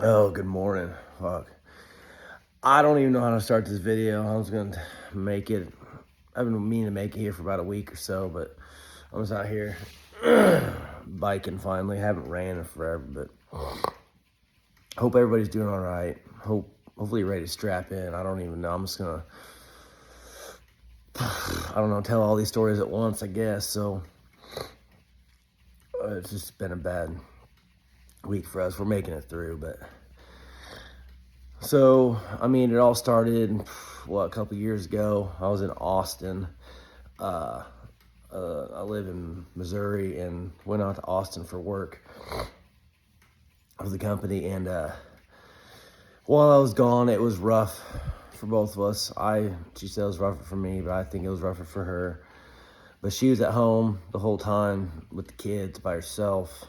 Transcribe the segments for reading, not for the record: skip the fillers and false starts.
Oh, good morning. Fuck. I don't even know how to start this video. I was going to make it. I've been meaning to make it here for about a week or so, but I was out here biking finally. Haven't ran in forever, but hope everybody's doing all right. Hopefully you're ready to strap in. I don't even know. I'm just going to, I don't know, tell all these stories at once, I guess. So it's just been a bad week for us. We're making it through, but so, I mean, it all started, a couple years ago. I was in Austin. I live in Missouri and went out to Austin for work of the company. And while I was gone, it was rough for both of us. She said it was rougher for me, but I think it was rougher for her. But she was at home the whole time with the kids by herself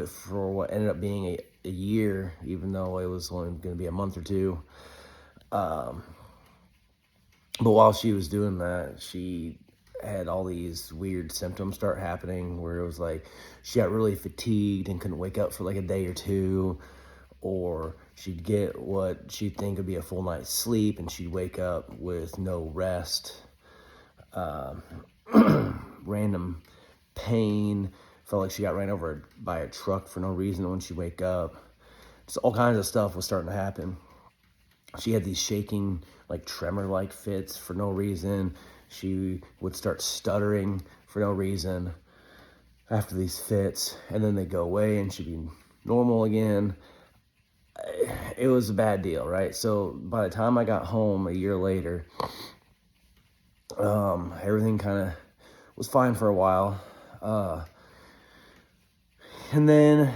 for what ended up being a year, even though it was only going to be a month or two. But while she was doing that, she had all these weird symptoms start happening where it was like she got really fatigued and couldn't wake up for like a day or two, or she'd get what she'd think would be a full night's sleep and she'd wake up with no rest, random pain, felt like she got ran over by a truck for no reason when she wake up. Just all kinds of stuff was starting to happen. She had these shaking, like tremor-like fits for no reason. She would start stuttering for no reason after these fits, and then they go away and she'd be normal again. It was a bad deal, right? So by the time I got home a year later, everything kind of was fine for a while. And then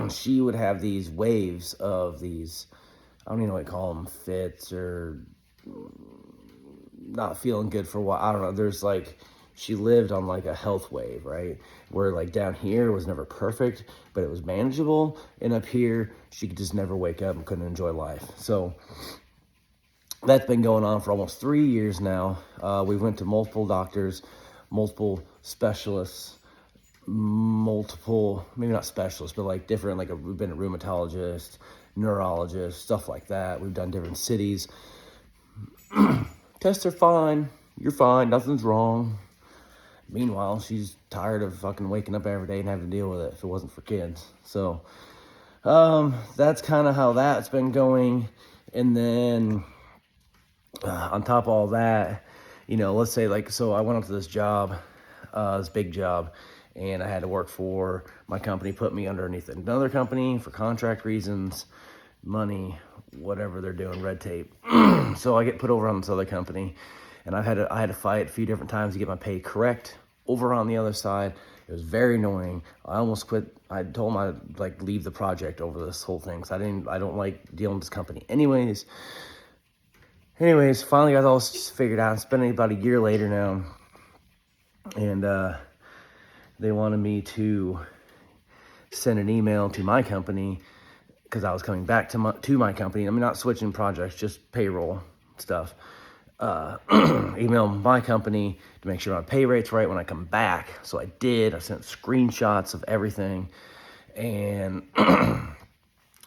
she would have these waves of these, I don't even know what to call them, fits or not feeling good for a while. I don't know. There's like, she lived on like a health wave, right? Where like down here was never perfect, but it was manageable. And up here, she could just never wake up and couldn't enjoy life. So that's been going on for almost 3 years now. We went to multiple doctors, multiple specialists, maybe not specialists, but like different, like we've been a rheumatologist, neurologist, stuff like that. We've done different cities. Tests are fine. You're fine. Nothing's wrong. Meanwhile, she's tired of fucking waking up every day and having to deal with it if it wasn't for kids. So, that's kind of how that's been going. And then, on top of all that, let's say like, so I went up to this job, this big job, and I had to work for my company, put me underneath another company for contract reasons, money, whatever they're doing, red tape. So I get put over on this other company, and I had to fight a few different times to get my pay correct over on the other side. It was very annoying. I almost quit. I told them I'd like leave the project over this whole thing, because I don't like dealing with this company anyways, finally got all this figured out. It's been about a year later now, and they wanted me to send an email to my company because I was coming back to my company. I mean, not switching projects, just payroll stuff. Email my company to make sure my pay rate's right when I come back. So I did. I sent screenshots of everything, and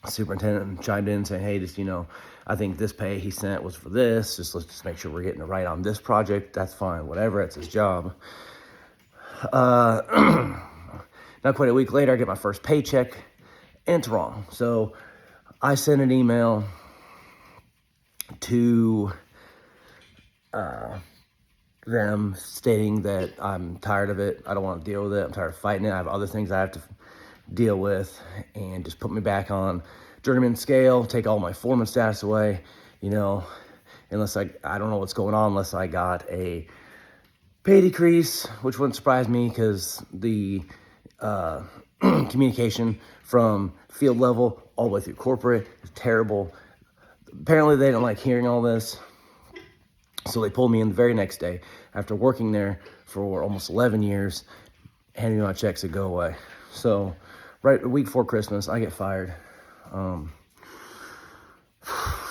superintendent chimed in saying, hey, just, I think this pay he sent was for this. Let's just make sure we're getting it right on this project. That's fine. Whatever. It's his job. Not quite a week later, I get my first paycheck, and it's wrong. So I sent an email to them stating that I'm tired of it. I don't want to deal with it. I'm tired of fighting it. I have other things I have to deal with, and just put me back on journeyman scale, take all my foreman status away, unless I don't know what's going on unless I got a pay decrease, which wouldn't surprise me because the communication from field level all the way through corporate is terrible. Apparently they don't like hearing all this. So they pulled me in the very next day after working there for almost 11 years, handing me my checks to go away. So right a week before Christmas, I get fired. So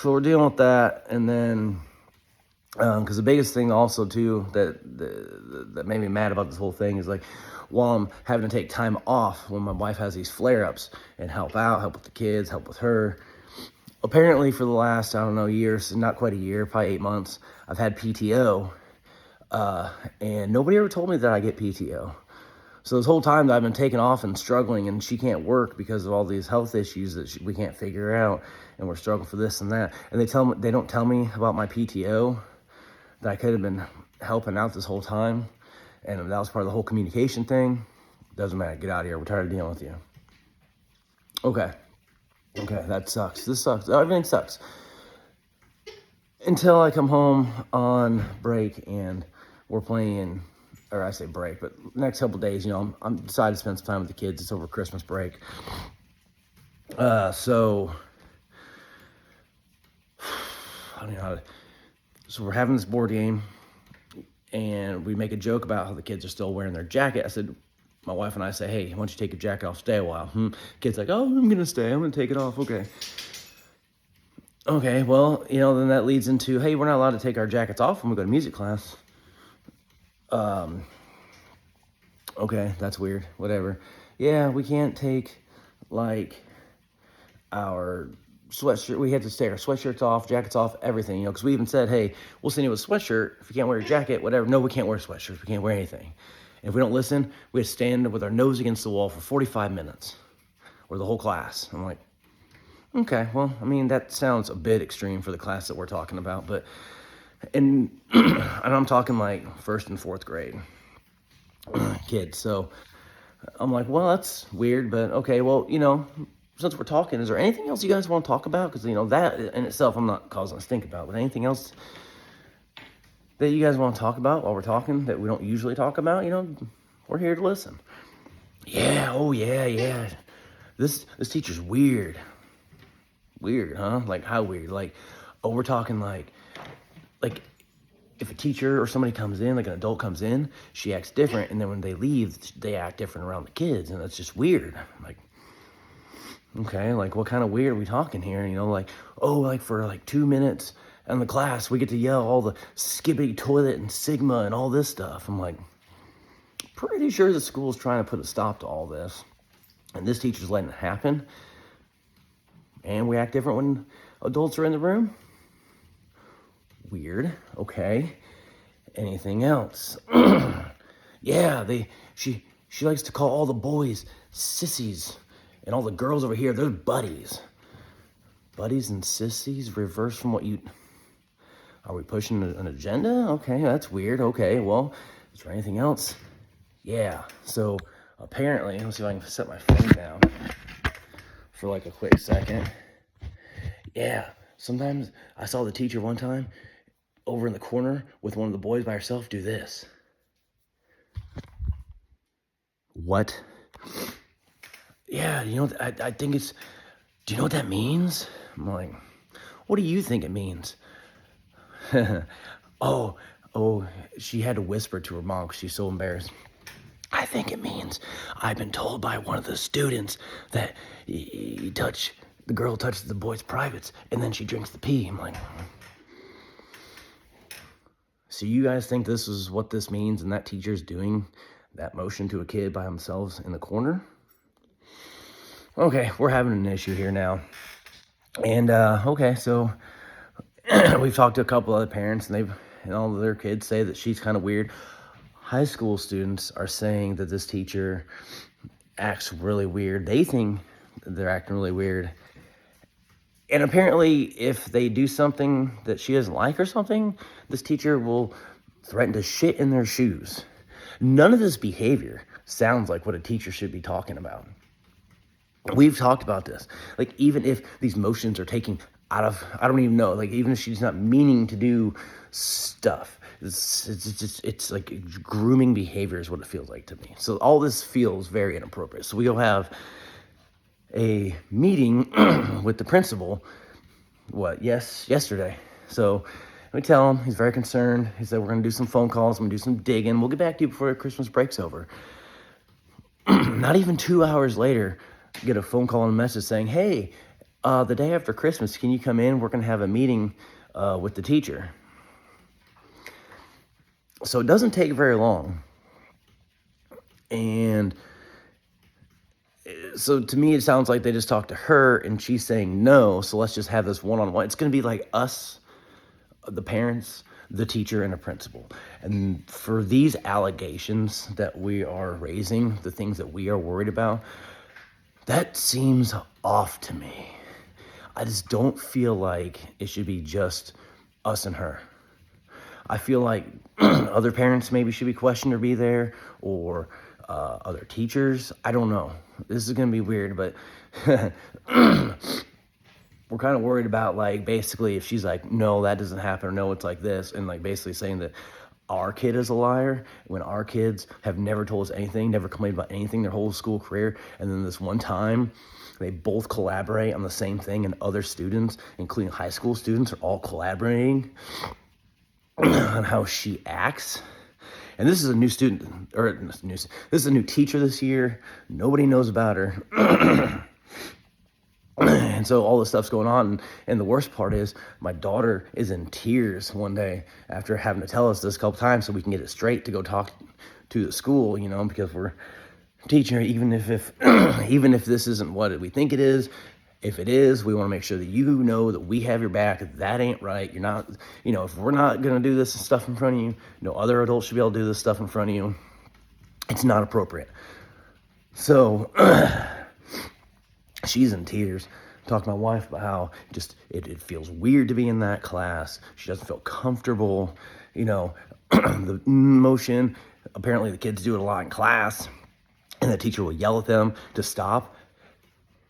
we're dealing with that. And then Because the biggest thing also too that made me mad about this whole thing is like, while I'm having to take time off when my wife has these flare-ups and help with the kids, help with her, apparently for the last, I don't know, years, not quite a year, probably 8 months, I've had PTO, and nobody ever told me that I get PTO. So this whole time that I've been taking off and struggling, and she can't work because of all these health issues that we can't figure out, and we're struggling for this and that, and they don't tell me about my PTO, that I could have been helping out this whole time, and that was part of the whole communication thing. Doesn't matter, get out of here, we're tired of dealing with you. Okay, that sucks. This sucks. Everything sucks. Until I come home on break and we're playing, or I say break, but next couple days, I'm decided to spend some time with the kids. It's over Christmas break. So I don't know how to, so we're having this board game, and we make a joke about how the kids are still wearing their jacket. I said, my wife and I say, hey, why don't you take your jacket off, stay a while. Kid's like, oh, I'm gonna stay, I'm gonna take it off, okay, well, then that leads into, hey, we're not allowed to take our jackets off when we go to music class. Okay, that's weird, whatever. Yeah, we can't take, like, our sweatshirt, we had to take our sweatshirts off, jackets off, everything, because we even said, hey, we'll send you a sweatshirt if you can't wear your jacket, whatever. No, we can't wear sweatshirts, we can't wear anything. And if we don't listen, we have to stand with our nose against the wall for 45 minutes, or the whole class. I'm like, okay, well, I mean, that sounds a bit extreme for the class that we're talking about, but, and I'm talking like first and fourth grade kids, so I'm like, well, that's weird, but okay, well, since we're talking, is there anything else you guys want to talk about? Because, that in itself, I'm not causing us to think about, but anything else that you guys want to talk about while we're talking that we don't usually talk about, we're here to listen. Yeah, oh yeah. This teacher's weird. Weird, huh? Like, how weird? Like, oh, we're talking like if a teacher or somebody comes in, like an adult comes in, she acts different, and then when they leave, they act different around the kids, and that's just weird. Like, okay, like, what kind of weird are we talking here? Like, oh, like, for like 2 minutes in the class, we get to yell all the skibbity toilet and Sigma and all this stuff. I'm like, pretty sure the school's trying to put a stop to all this, and this teacher's letting it happen, and we act different when adults are in the room? Weird. Okay. Anything else? Yeah, she likes to call all the boys sissies, and all the girls over here, they're buddies. Buddies and sissies, reverse from what you... Are we pushing an agenda? Okay, that's weird. Okay, well, is there anything else? Yeah, so apparently, let's see if I can set my phone down for like a quick second. Yeah, sometimes I saw the teacher one time over in the corner with one of the boys by herself do this. What? Yeah, I think it's, do you know what that means? I'm like, what do you think it means? oh, she had to whisper to her mom because she's so embarrassed. I think it means I've been told by one of the students that the girl touches the boy's privates and then she drinks the pee. I'm like, so you guys think this is what this means, and that teacher's doing that motion to a kid by themselves in the corner? Okay, we're having an issue here now. And, okay, so we've talked to a couple other parents, and all of their kids say that she's kind of weird. High school students are saying that this teacher acts really weird. They think they're acting really weird. And apparently, if they do something that she doesn't like or something, this teacher will threaten to shit in their shoes. None of this behavior sounds like what a teacher should be talking about. We've talked about this. Like, even if these motions are taking out of, I don't even know, like, even if she's not meaning to do stuff, it's like grooming behavior is what it feels like to me. So all this feels very inappropriate. So we go have a meeting with the principal, yesterday. So we tell him, he's very concerned. He said, we're going to do some phone calls, I'm going to do some digging. We'll get back to you before Christmas break's over. Not even 2 hours later, get a phone call and a message saying, hey, the day after Christmas, can you come in? We're going to have a meeting with the teacher. So it doesn't take very long. And so to me, it sounds like they just talked to her and she's saying no. So let's just have this one-on-one. It's going to be like us, the parents, the teacher, and a principal. And for these allegations that we are raising, the things that we are worried about, that seems off to me. I just don't feel like it should be just us and her. I feel like other parents maybe should be questioned or be there, or other teachers. I don't know. This is going to be weird, but we're kind of worried about, like, basically if she's like, no, that doesn't happen, or no, it's like this, and like basically saying that our kid is a liar when our kids have never told us anything, never complained about anything their whole school career, and then this one time they both collaborate on the same thing, and other students, including high school students, are all collaborating on how she acts. And this is a new student, or this is a new teacher this year. Nobody knows about her. And so all this stuff's going on. And the worst part is my daughter is in tears one day after having to tell us this a couple times so we can get it straight to go talk to the school, because we're teaching her, even if even if this isn't what we think it is. If it is, we want to make sure that you know that we have your back. If that ain't right, you're not, if we're not going to do this stuff in front of you, no other adults should be able to do this stuff in front of you. It's not appropriate. So she's in tears, talking to my wife about how just it feels weird to be in that class. She doesn't feel comfortable, the motion. Apparently the kids do it a lot in class, and the teacher will yell at them to stop.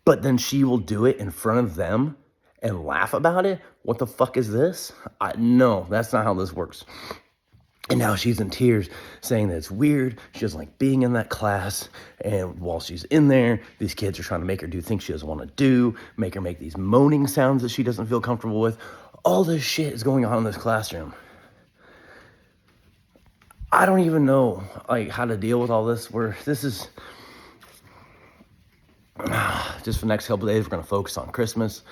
But then she will do it in front of them and laugh about it. What the fuck is this? No, that's not how this works. And now she's in tears saying that it's weird. She doesn't like being in that class. And while she's in there, these kids are trying to make her do things she doesn't want to do, make her make these moaning sounds that she doesn't feel comfortable with. All this shit is going on in this classroom. I don't even know how to deal with all this. This is just for the next couple of days, we're going to focus on Christmas,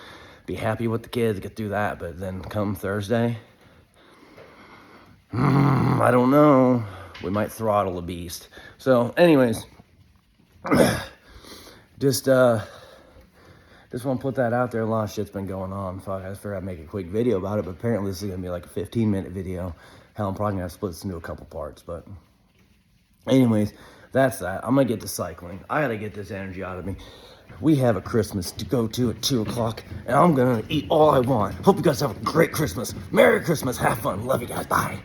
be happy with the kids, get through that. But then come Thursday, I don't know, we might throttle the beast. So anyways, just want to put that out there. A lot of shit's been going on. Fuck, I just figured I'd make a quick video about it, but apparently this is going to be like a 15-minute video. Hell, I'm probably going to have to split this into a couple parts. But anyways, that's that. I'm going to get to cycling. I got to get this energy out of me. We have a Christmas to go to at 2 o'clock, and I'm going to eat all I want. Hope you guys have a great Christmas. Merry Christmas. Have fun. Love you guys. Bye.